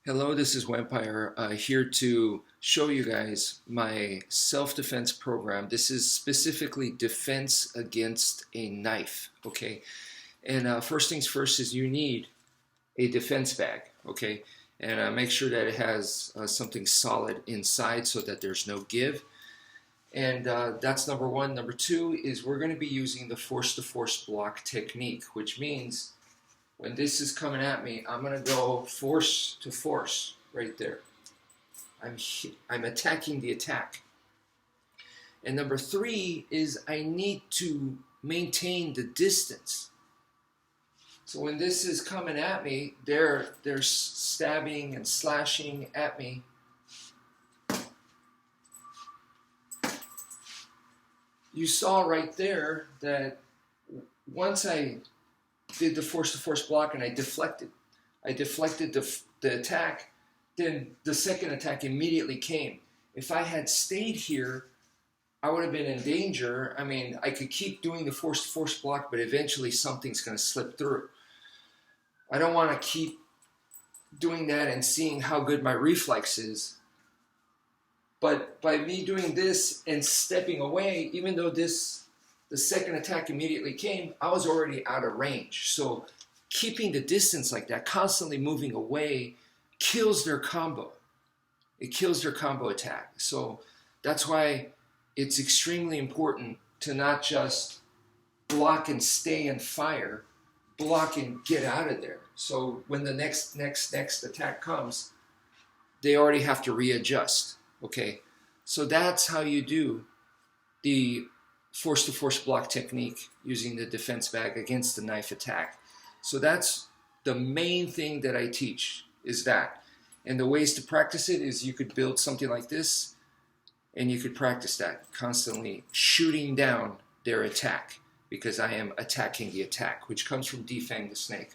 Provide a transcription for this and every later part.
Hello, this is Wmpyr here to show you guys my self-defense program. This is specifically defense against a knife, okay? And first things first is you need a defense bag, okay? And make sure that it has something solid inside so that there's no give. And that's number one. Number two is we're going to be using the force-to-force block technique, which means when this is coming at me, I'm going to go force to force right there. I'm attacking the attack. And number three is I need to maintain the distance. So when this is coming at me, they're stabbing and slashing at me. You saw right there that once I did the force-to-force block and I deflected the attack, then the second attack immediately came. If I had stayed here, I would have been in danger. I mean, I could keep doing the force-to-force block, but eventually something's going to slip through. I don't want to keep doing that and seeing how good my reflex is. But by me doing this and stepping away, even though the second attack immediately came, I was already out of range. So keeping the distance like that, constantly moving away, kills their combo. It kills their combo attack. So that's why it's extremely important to not just block and stay and fire, block and get out of there. So when the next attack comes, they already have to readjust. Okay, so that's how you do the force-to-force block technique using the defense bag against the knife attack. So that's the main thing that I teach, is that. And the ways to practice it is you could build something like this and you could practice that, constantly shooting down their attack, because I am attacking the attack, which comes from defang the snake.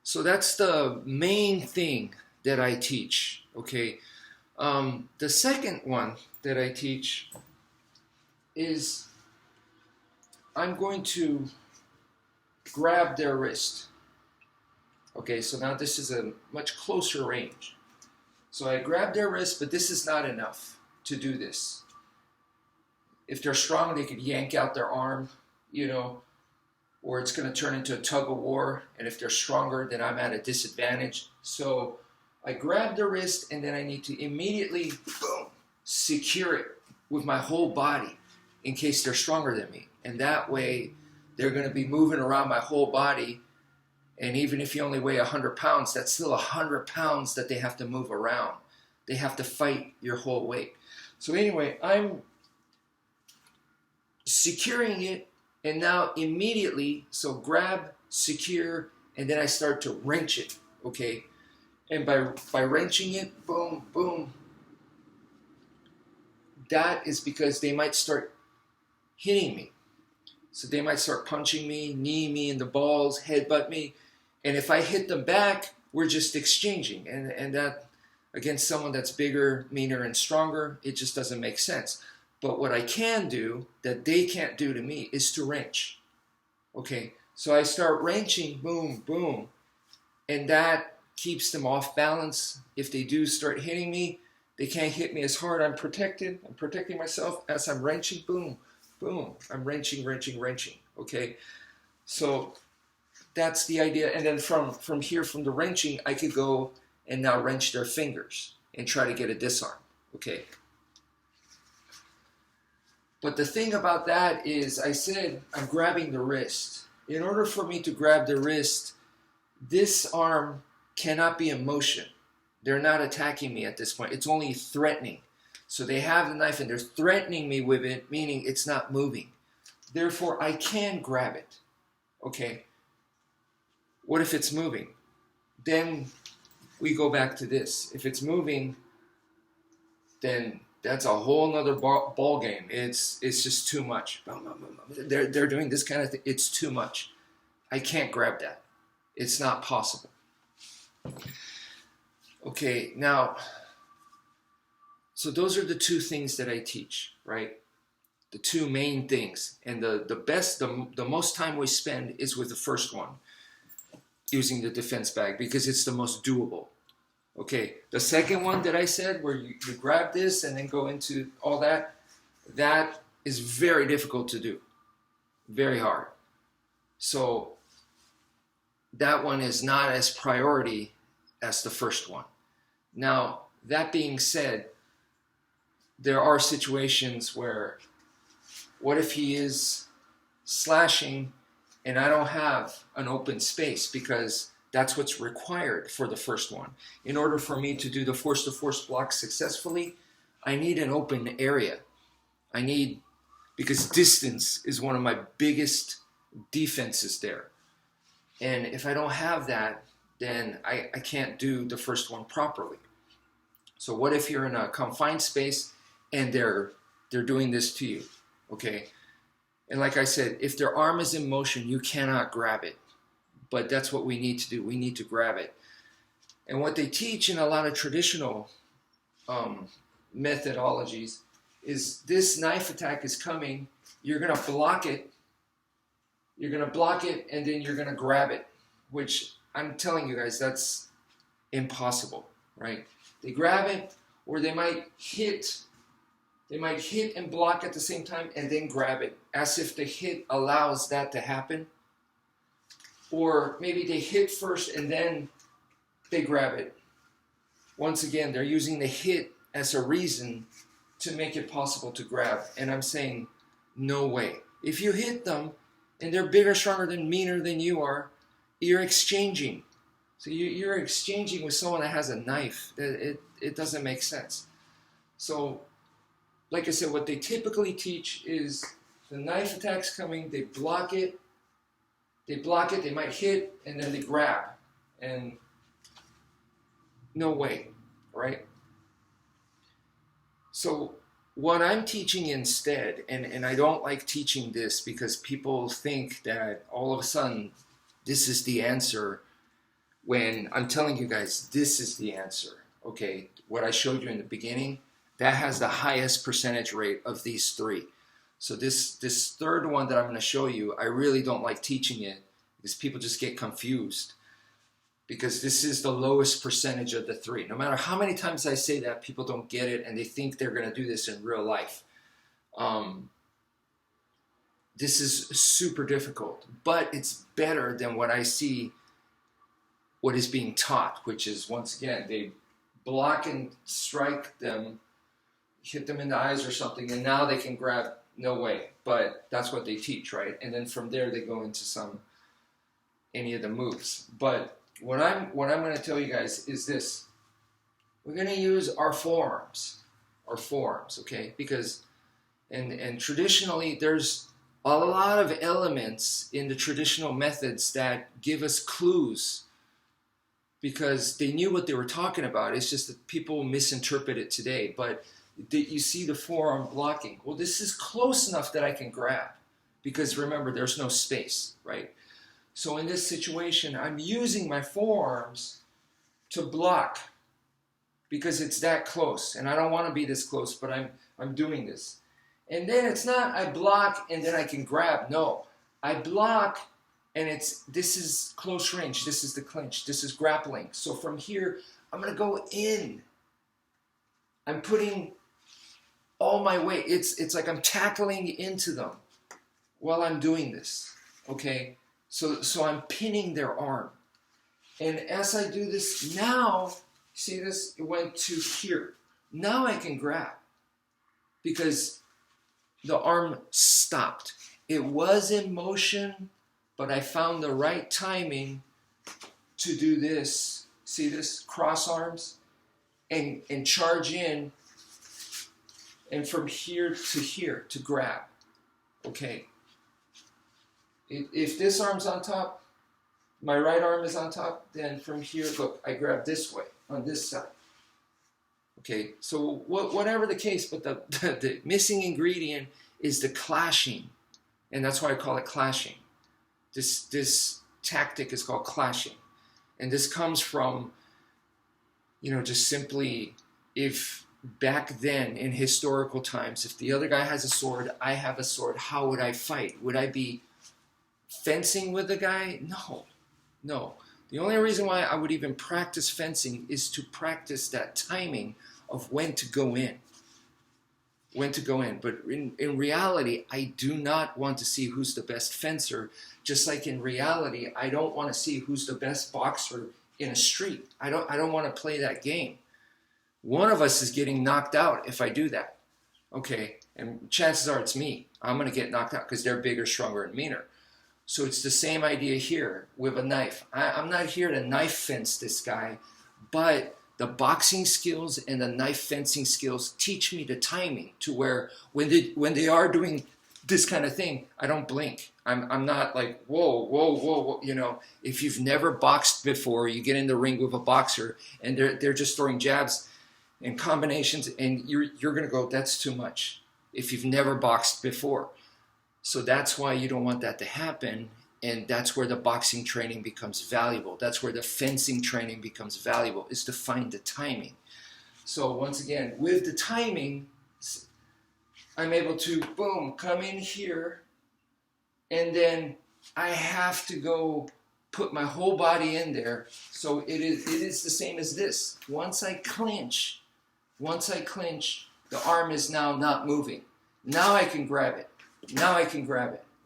So that's the main thing that I teach, okay? The second one that I teach is I'm going to grab their wrist. Okay, so now this is a much closer range. So I grab their wrist, but this is not enough to do this. If they're strong, they could yank out their arm, you know, or it's going to turn into a tug of war. And if they're stronger, then I'm at a disadvantage. So I grab the wrist, and then I need to immediately, boom, secure it with my whole body in case they're stronger than me. And that way, they're going to be moving around my whole body. And even if you only weigh 100 pounds, that's still 100 pounds that they have to move around. They have to fight your whole weight. So anyway, I'm securing it, and now immediately, so grab, secure, and then I start to wrench it, okay? And by wrenching it, boom, boom, that is because they might start hitting me. So they might start punching me, knee me in the balls, headbutt me. And if I hit them back, we're just exchanging. And that, against someone that's bigger, meaner, and stronger, it just doesn't make sense. But what I can do that they can't do to me is to wrench. Okay, so I start wrenching, boom, boom, and that keeps them off balance. If they do start hitting me, they can't hit me as hard. I'm protected. I'm protecting myself as I'm wrenching, boom, boom. I'm wrenching, wrenching, wrenching, okay? So that's the idea. And then from here, from the wrenching, I could go and now wrench their fingers and try to get a disarm, okay? But the thing about that is, I said I'm grabbing the wrist. In order for me to grab the wrist, this arm cannot be in motion. They're not attacking me at this point. It's only threatening. So they have the knife and they're threatening me with it, meaning it's not moving. Therefore, I can grab it. Okay. What if it's moving? Then we go back to this. If it's moving, then that's a whole nother ball game. It's just too much. They're doing this kind of thing. It's too much. I can't grab that. It's not possible. Okay, now, so those are the two things that I teach, right? The two main things. And the most time we spend is with the first one. using the defense bag because it's the most doable. Okay, the second one that I said, where you grab this and then go into all that, that is very difficult to do, very hard. So that one is not as priority as the first one. Now, that being said, there are situations where, what if he is slashing and I don't have an open space, because that's what's required for the first one. In order for me to do the force-to-force block successfully, I need an open area. Because distance is one of my biggest defenses there. And if I don't have that, then I can't do the first one properly. So what if you're in a confined space and they're doing this to you, okay? And like I said, if their arm is in motion, you cannot grab it. But that's what we need to do. We need to grab it. And what they teach in a lot of traditional methodologies is this knife attack is coming. You're going to block it. You're going to block it, and then you're going to grab it, which I'm telling you guys, that's impossible, right? They grab it, or they might hit and block at the same time and then grab it, as if the hit allows that to happen. Or maybe they hit first and then they grab it. Once again, they're using the hit as a reason to make it possible to grab. And I'm saying, no way. If you hit them and they're bigger, stronger, than meaner than you are, you're exchanging. So you're exchanging with someone that has a knife. It doesn't make sense. So, like I said, what they typically teach is the knife attack's coming, they block it, they might hit, and then they grab. And no way, right? So what I'm teaching instead, and I don't like teaching this because people think that all of a sudden this is the answer, when I'm telling you guys this is the answer, okay? What I showed you in the beginning, that has the highest percentage rate of these three. So this third one that I'm going to show you, I really don't like teaching it because people just get confused, because this is the lowest percentage of the three. No matter how many times I say that, people don't get it and they think they're going to do this in real life. This is super difficult, but it's better than what I see, what is being taught, which is, once again, they block and strike them, hit them in the eyes or something, and now they can grab. No way. But that's what they teach, right? And then from there they go into any of the moves. But what I'm going to tell you guys is this: we're going to use our forearms, okay? Because and traditionally there's a lot of elements in the traditional methods that give us clues, because they knew what they were talking about. It's just that people misinterpret it today. But you see the forearm blocking. Well, this is close enough that I can grab, because remember, there's no space, right? So in this situation, I'm using my forearms to block because it's that close, and I don't want to be this close, but I'm doing this. And then it's not I block and then I can grab. No, I block and this is close range. This is the clinch. This is grappling. So from here, I'm going to go in. I'm putting all my weight. It's like I'm tackling into them while I'm doing this, okay? So I'm pinning their arm. And as I do this now, see this? It went to here. Now I can grab because the arm stopped. It was in motion, but I found the right timing to do this. See this? Cross arms and charge in, and from here to grab, okay? If this arm's on top, my right arm is on top, then from here, look, I grab this way, on this side. Okay, so whatever the case, but the missing ingredient is the clashing, and that's why I call it clashing. This tactic is called clashing, and this comes from, just simply, if back then in historical times, if the other guy has a sword, I have a sword, how would I fight? Would I be fencing with the guy? No. The only reason why I would even practice fencing is to practice that timing of when to go in. When to go in. But in reality, I do not want to see who's the best fencer. Just like in reality, I don't want to see who's the best boxer in a street. I don't want to play that game. One of us is getting knocked out if I do that. Okay, and chances are it's me. I'm going to get knocked out because they're bigger, stronger, and meaner. So it's the same idea here with a knife. I'm not here to knife fence this guy, but the boxing skills and the knife fencing skills teach me the timing to where when they are doing this kind of thing, I don't blink. I'm not like, whoa, whoa, whoa, whoa. You know, if you've never boxed before, you get in the ring with a boxer and they're just throwing jabs and combinations, and you're going to go, that's too much if you've never boxed before. So that's why you don't want that to happen, and that's where the boxing training becomes valuable. That's where the fencing training becomes valuable, is to find the timing. So once again, with the timing, I'm able to, boom, come in here, and then I have to go put my whole body in there. So it is the same as this. Once I clinch, the arm is now not moving. Now I can grab it.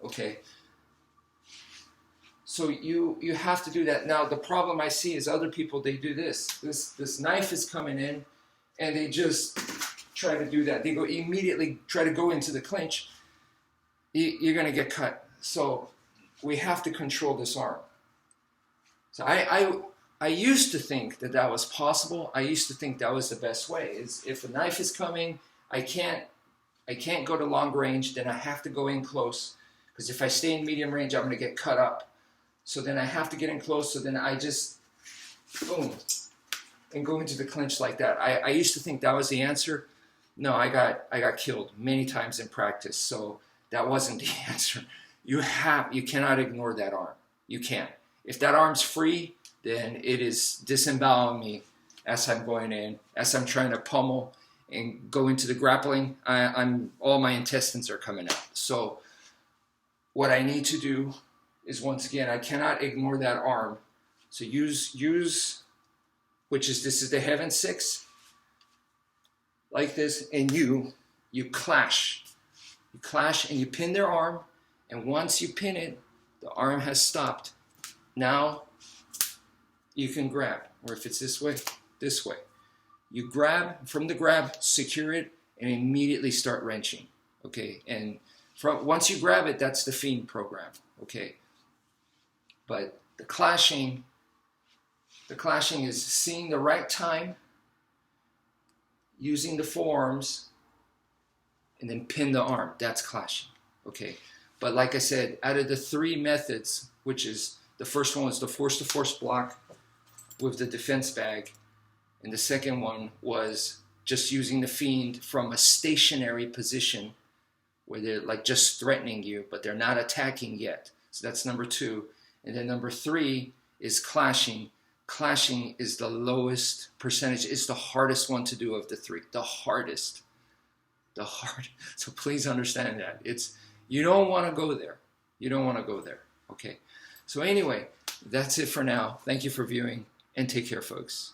Okay. So you have to do that. Now the problem I see is other people, they do this. This knife is coming in, and they just try to do that. They go immediately try to go into the clinch. You're going to get cut. So we have to control this arm. So I used to think that was possible. I used to think that was the best way. Is if a knife is coming, I can't go to long range, then I have to go in close. Because if I stay in medium range, I'm going to get cut up. So then I have to get in close, so then I just, boom, and go into the clinch like that. I used to think that was the answer. No, I got killed many times in practice, so that wasn't the answer. You cannot ignore that arm. You can't. If that arm's free, then it is disemboweling me as I'm going in, as I'm trying to pummel and go into the grappling. All my intestines are coming out. So what I need to do is, once again, I cannot ignore that arm. So use, this is the heaven 6, like this, and you clash. You clash and you pin their arm, and once you pin it, the arm has stopped. Now you can grab, or if it's this way. You grab, from the grab, secure it, and immediately start wrenching. Okay, and once you grab it, that's the FIEND program. Okay. But the clashing is seeing the right time, using the forearms, and then pin the arm. That's clashing. Okay. But like I said, out of the 3 methods, which is, the first one was the force-to-force block with the defense bag, and the second one was just using the FIEND from a stationary position where they're like just threatening you, but they're not attacking yet. So that's number 2. And then number 3 is clashing. Clashing is the lowest percentage. It's the hardest one to do of the 3. The hardest. So please understand that. You don't want to go there. Okay. So anyway, that's it for now. Thank you for viewing, and take care, folks.